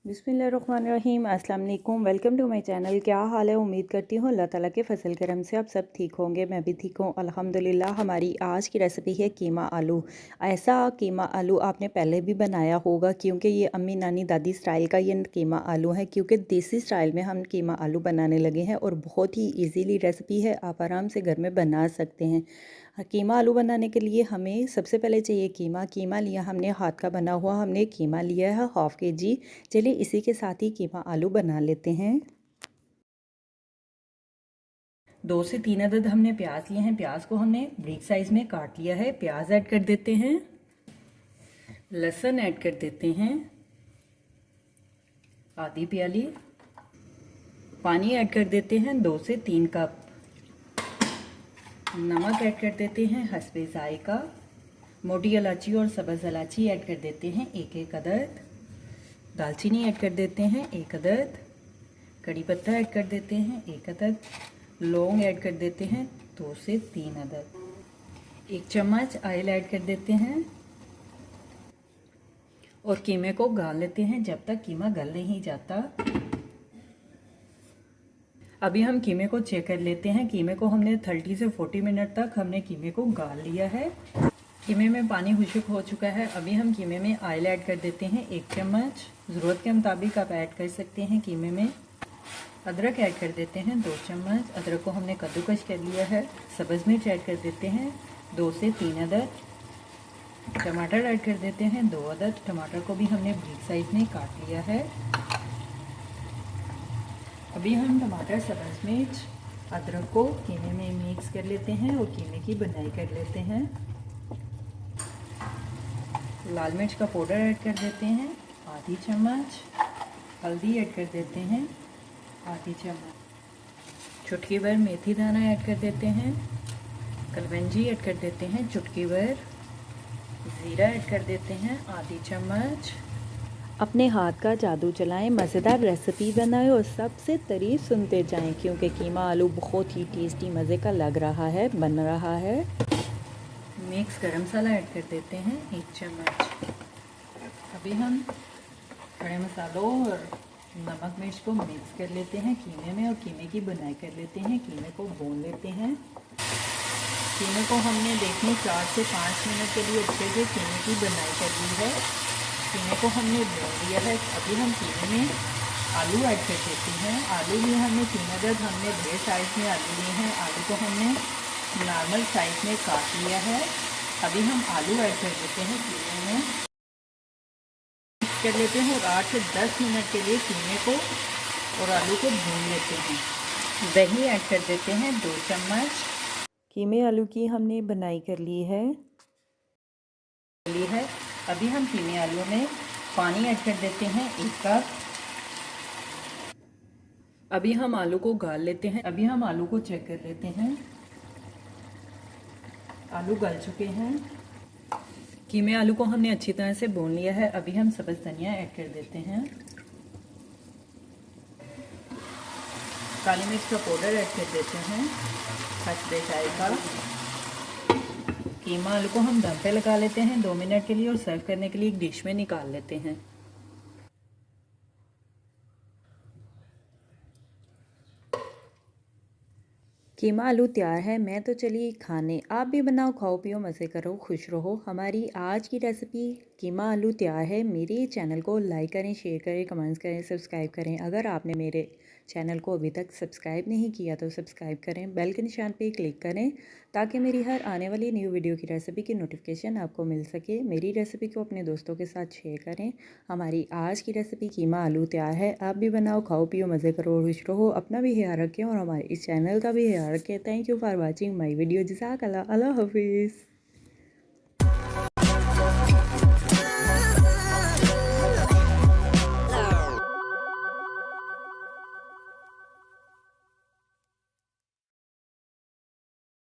बिस्मिल्लाहिर्रहमानिर्रहीम। अस्सलाम वालेकुम। Welcome to my channel. क्या हाल है? उम्मीद करती हूँ अल्लाह ताला के फजल करम से आप सब ठीक होंगे। मैं भी ठीक हूँ अल्हम्दुलिल्लाह। हमारी आज की रेसिपी है कीमा आलू। ऐसा कीमा आलू आपने पहले भी बनाया होगा क्योंकि ये अम्मी नानी दादी स्टाइल का ये कीमा आलू है, क्योंकि देसी स्टाइल में हम कीमा आलू बनाने लगे हैं और बहुत ही ईजीली रेसिपी है, आप आराम से घर में बना सकते हैं। कीमा आलू बनाने के लिए हमें सबसे पहले चाहिए कीमा। कीमा लिया हमने हाथ का बना हुआ, हमने कीमा लिया है हाफ़ kg। चलिए इसी के साथ ही कीमा आलू बना लेते हैं। 2 से 3 अदद हमने प्याज लिए हैं। प्याज को हमने ब्रिक साइज में काट लिया है। प्याज ऐड कर देते हैं, लहसुन ऐड कर देते हैं आधी प्याली, पानी ऐड कर देते हैं 2 से 3 कप, नमक ऐड कर देते हैं हस्बे जायका, मोटी इलायची और सब्ज़ इलायची ऐड कर देते हैं एक एक अदद, दालचीनी ऐड कर देते हैं एक अदद, कड़ी पत्ता ऐड कर देते हैं एक अदद, लौंग ऐड कर देते हैं 2 से 3 अदद, 1 चम्मच ऑयल ऐड कर देते हैं और कीमे को गाल लेते हैं जब तक कीमा गल नहीं जाता। अभी हम कीमे को चेक कर लेते हैं। कीमे को हमने 30 से 40 मिनट तक हमने कीमे को गाल लिया है। कीमे में पानी खुश्क हो चुका है। अभी हम कीमे में ऑयल ऐड कर देते हैं 1 चम्मच, ज़रूरत के मुताबिक आप ऐड कर सकते हैं। कीमे में अदरक ऐड कर देते हैं 2 चम्मच, अदरक को हमने कद्दूकश कर लिया है। सब्ज़ मिर्च ऐड कर देते हैं 2 से 3 अदद, टमाटर ऐड कर देते हैं 2 अदद। टमाटर को भी हमने ब्रिक साइज में काट लिया है। अभी हम टमाटर, सब्ज़ मिर्च, अदरक को कीमे में मिक्स कर लेते हैं और कीमे की बनाई कर लेते हैं। लाल मिर्च का पाउडर ऐड कर देते हैं आधी चम्मच, हल्दी ऐड कर देते हैं आधी चम्मच, चुटकी भर मेथी दाना ऐड कर देते हैं, कलवंजी ऐड कर देते हैं चुटकी भर, ज़ीरा ऐड कर देते हैं आधी चम्मच। अपने हाथ का जादू चलाएं, मज़ेदार रेसिपी बनाएं और सबसे तारीफ़ सुनते जाएं, क्योंकि कीमा आलू बहुत ही टेस्टी मज़े का लग रहा है, बन रहा है। मिक्स गरम मसाला ऐड कर देते हैं 1 चम्मच। अभी हम खड़े मसालों और नमक मिर्च को मिक्स कर लेते हैं कीमे में और कीमे की बुनाई कर लेते हैं। कीमे को भून लेते हैं। कीमे को हमने देखिए 4 से 5 मिनट के लिए अच्छे से कीमे की बुनाई कर ली है। कीमे को हमने भून लिया है। अभी हम कीमे में आलू ऐड कर देते हैं। आलू लिए हमने 3 अदद, हमने बड़े साइज़ में आलू लिए हैं। आलू को हमने नॉर्मल साइज़ में काट लिया है। अभी हम आलू ऐड कर देते हैं कीमे में, मिक्स कर लेते हैं और 8 से 10 मिनट के लिए कीमे को और आलू को भून लेते हैं। दही ऐड कर देते हैं 2 चम्मच। कीमे आलू की हमने बनाई कर ली है। अभी हम कीमे आलू में पानी ऐड कर देते हैं 1 कप। अभी हम आलू को गाल लेते हैं। अभी हम आलू को चेक कर लेते हैं। आलू गल चुके हैं। कीमे आलू को हमने अच्छी तरह से भून लिया है। अभी हम सब्ज़ धनिया ऐड कर देते हैं, काली मिर्च का पाउडर ऐड कर देते हैं, हस्बे जायका। कीमा आलू को हम दम पे लगा लेते हैं 2 मिनट के लिए और सर्व करने के लिए एक डिश में निकाल लेते हैं। कीमा आलू तैयार है। मैं तो चली खाने, आप भी बनाओ, खाओ पियो, मज़े करो, खुश रहो। हमारी आज की रेसिपी कीमा आलू तैयार है। मेरे चैनल को लाइक करें, शेयर करें, कमेंट्स करें, सब्सक्राइब करें। अगर आपने मेरे चैनल को अभी तक सब्सक्राइब नहीं किया तो सब्सक्राइब करें, बेल के निशान पे क्लिक करें ताकि मेरी हर आने वाली न्यू वीडियो की रेसिपी की नोटिफिकेशन आपको मिल सके। मेरी रेसिपी को अपने दोस्तों के साथ शेयर करें। हमारी आज की रेसिपी कीमा आलू तैयार है। आप भी बनाओ, खाओ पियो, मज़े करो, खुश रहो। अपना भी ख्याल रखें और हमारे इस चैनल का भी ख्याल रखें। Thank you for watching my video. जज़ाकल्लाह। अल्लाह हाफिज़।